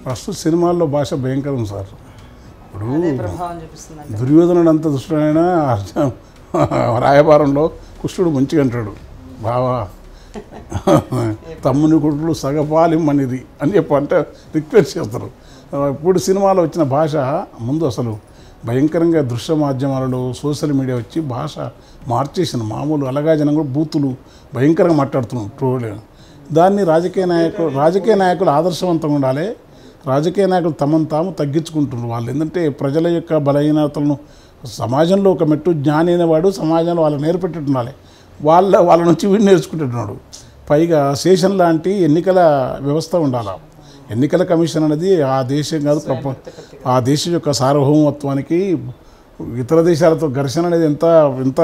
First సినిమాల్లో భాష భయంకరం సార్. ఇప్పుడు దుర్యోధనుడు అంత దుష్టుడైనా రాయబారంలో కృష్ణుడు మంచిగా అంటాడు, బావా తమ్ముని కుట్లు సగపాలిమ్మనిది అని అంటే రిక్వెస్ట్ చేస్తారు. ఇప్పుడు సినిమాలో వచ్చిన భాష ముందు అసలు భయంకరంగా దృశ్య మాధ్యమాలలో సోషల్ మీడియా వచ్చి భాష మార్చేసిన మామూలు అలాగా జనం కూడా బూతులు భయంకరంగా మాట్లాడుతున్నాం ట్రోల్. దాన్ని రాజకీయ నాయకులు ఆదర్శవంతంగా ఉండాలి. రాజకీయ నాయకులు తమను తాము తగ్గించుకుంటున్నారు. వాళ్ళు ఏంటంటే ప్రజల యొక్క బలహీనతలను సమాజంలో ఒక మెట్టు జ్ఞాని అనేవాడు సమాజంలో వాళ్ళకి నేర్పెట్టుండాలి. వాళ్ళ నుంచి వీడు నేర్చుకుంటున్నాడు. పైగా శేషన్ లాంటి ఎన్నికల వ్యవస్థ ఉండాలి. ఎన్నికల కమిషన్ అనేది ఆ దేశం కాదు ఆ దేశం యొక్క సార్వభౌమత్వానికి ఇతర దేశాలతో ఘర్షణ అనేది ఎంత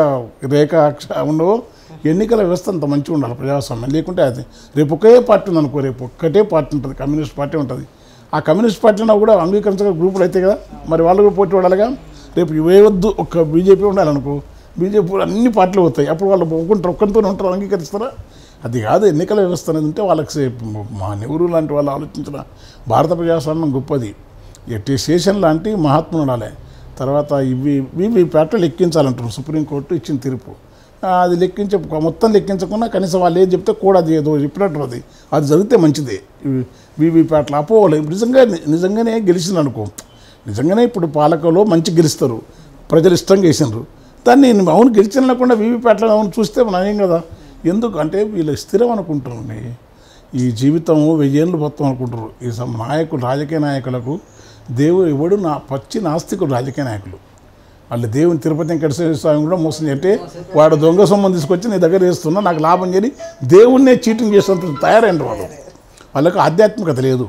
రేఖ ఉండవో ఎన్నికల వ్యవస్థ అంత మంచిగా ఉండాలి ప్రజాస్వామ్యం. లేకుంటే అది రేపు ఒకే పార్టీ ఉంది అనుకో, రేపు ఒక్కటే పార్టీ ఉంటుంది, కమ్యూనిస్ట్ పార్టీ ఉంటుంది. ఆ కమ్యూనిస్ట్ పార్టీలో కూడా అంగీకరించగల గ్రూపులు అయితే కదా, మరి వాళ్ళు కూడా పోటీ పడాలిగా. రేపు ఇవేవద్దు ఒక్క బీజేపీ ఉండాలనుకో, బీజేపీ అన్ని పార్టీలు వస్తాయి. అప్పుడు వాళ్ళు ఒక్కరితోనే ఉంటారు, అంగీకరిస్తారా? అది కాదు ఎన్నికల వ్యవస్థ అనేది ఉంటే వాళ్ళకి మా నెహ్రూ లాంటి వాళ్ళు ఆలోచించిన భారత ప్రజాస్వామ్యం గొప్పది. స్టేషన్ లాంటి మహాత్ములు ఉండాలి. తర్వాత ఇవి ప్యాటర్లు లెక్కించాలంటారు సుప్రీంకోర్టు ఇచ్చిన తీర్పు. అది మొత్తం లెక్కించకుండా కనీసం వాళ్ళు ఏది చెప్తే కూడా అది ఏదో చెప్పినట్టు అది జరిగితే మంచిదే. వీవీప్యాట్లు అపోవాలి. నిజంగానే గెలిచింది అనుకో, నిజంగానే ఇప్పుడు పాలకులు మంచి గెలుస్తారు, ప్రజలు ఇష్టంగా వేసినారు దాన్ని. అవును గెలిచినకుండా వీవీప్యాట్లను అవును చూస్తే మనం కదా. ఎందుకు అంటే వీళ్ళు స్థిరం అనుకుంటున్నారు, ఈ జీవితం 1000 ఏళ్ళు మొత్తం అనుకుంటారు. ఈ నాయకులు రాజకీయ నాయకులకు దేవుడు ఎవడు పచ్చి నాస్తికులు రాజకీయ నాయకులు. వాళ్ళు దేవుని తిరుపతి వెంకటేశ్వర స్వామి కూడా మోసం చేస్తే వాడు దొంగ సొమ్మని తీసుకొచ్చి నీ దగ్గర వేస్తున్నా నాకు లాభం చేయని దేవుణ్ణే చీటింగ్ చేసేంత తయారైన వాళ్ళకు ఆధ్యాత్మికత లేదు.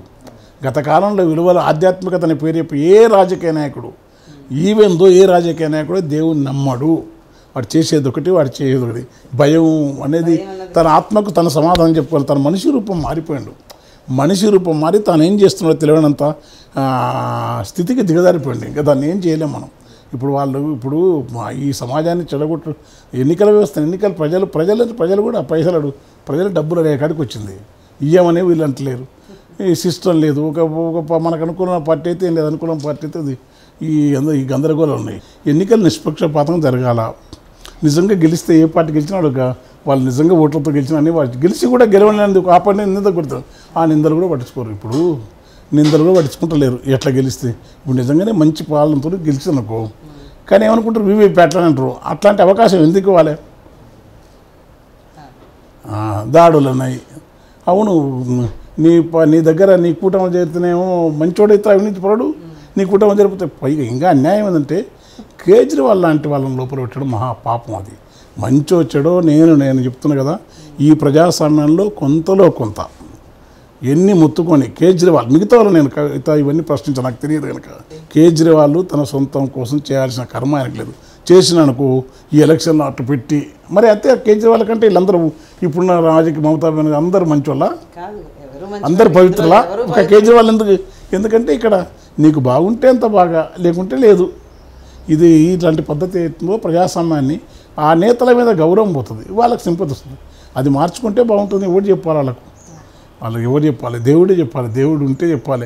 గత కాలంలో విలువల ఆధ్యాత్మికత అనే పేరు చెప్పి ఏ రాజకీయ నాయకుడు ఈవెందో ఏ రాజకీయ నాయకుడు దేవుని నమ్మడు. వాడు చేసేది ఒకటి, వాడు చేసేది ఒకటి. భయం అనేది తన ఆత్మకు తన సమాధానం చెప్పుకోవాలి. తన మనిషి రూపం మారిపోయాడు. మనిషి రూపం మారి తాను ఏం చేస్తున్నాడో తెలియనంత స్థితికి దిగజారిపోయింది. ఇంకా దాన్ని ఏం చేయలేం మనం. ఇప్పుడు ఈ సమాజాన్ని చెడగొట్టు ఎన్నికల వ్యవస్థ, ప్రజలు కూడా ప్రజల డబ్బులు అనే కాడికి వచ్చింది. ఇయ్యమనే వీళ్ళు అంటలేరు, ఈ సిస్టమ్ లేదు. ఒక మనకు అనుకున్న పార్టీ అయితే ఏం లేదు, అనుకున్న పార్టీ అయితే అది ఈ గందరగోళం ఉన్నాయి. ఎన్నికలు నిష్పక్షపాతంగా జరగాల. నిజంగా గెలిస్తే ఏ పార్టీ గెలిచినా వాళ్ళు నిజంగా ఓట్లతో గెలిచిన అన్ని వాళ్ళు గెలిచి కూడా గెలవలేనందుకు ఆ పార్టీ నింద కొడతారు. ఆ నిందలు కూడా పట్టించుకోరు. ఇప్పుడు నిందలు కూడా పట్టించుకుంటలేరు ఎట్లా గెలిస్తే. ఇప్పుడు నిజంగానే మంచి పాలనతో గెలిచిందనుకో, కానీ ఏమనుకుంటారు వీవీప్యాట్లని అంటారు. అట్లాంటి అవకాశం ఎందుకు ఇవ్వాలి? దాడులు ఉన్నాయి. అవును నీ దగ్గర నీ కూటమి జరిగితేనేమో మంచోడైతే అవినీతి పడడు, నీ కూటమి జరిగితే పైగా ఇంకా అన్యాయం ఏంటంటే కేజ్రీవాల్ లాంటి వాళ్ళని లోపల పెట్టడం మహాపాపం. అది మంచి వచ్చాడో నేను చెప్తున్నా కదా, ఈ ప్రజాస్వామ్యంలో కొంతలో కొంత ఎన్ని ముత్తుకొని కేజ్రీవాల్ మిగతా వాళ్ళు నేను ఇవన్నీ ప్రశ్నించాను, నాకు తెలియదు కనుక. కేజ్రీవాల్ తన సొంతం కోసం చేయాల్సిన కర్మ ఆయనకు లేదు. చేసినానుకో ఈ ఎలక్షన్లో అట్టు పెట్టి మరి అయితే కేజ్రీవాల్ కంటే వీళ్ళందరూ ఇప్పుడున్న రాజకీయ మమతా బెనర్జీ అందరూ మంచి వాళ్ళ, అందరు పవిత్రులా? ఒక కేజ్రీవాల్ ఎందుకంటే ఇక్కడ నీకు బాగుంటే అంత బాగా, లేకుంటే లేదు. ఇది ఇట్లాంటి పద్ధతి అవుతుందో ప్రజాస్వామ్యాన్ని ఆ నేతల మీద గౌరవం పోతుంది, వాళ్ళకి సింపతి వస్తుంది. అది మార్చుకుంటే బాగుంటుంది. ఎవరు చెప్పాలి వాళ్ళకు? ఎవరు చెప్పాలి? దేవుడే చెప్పాలి. దేవుడు ఉంటే చెప్పాలి.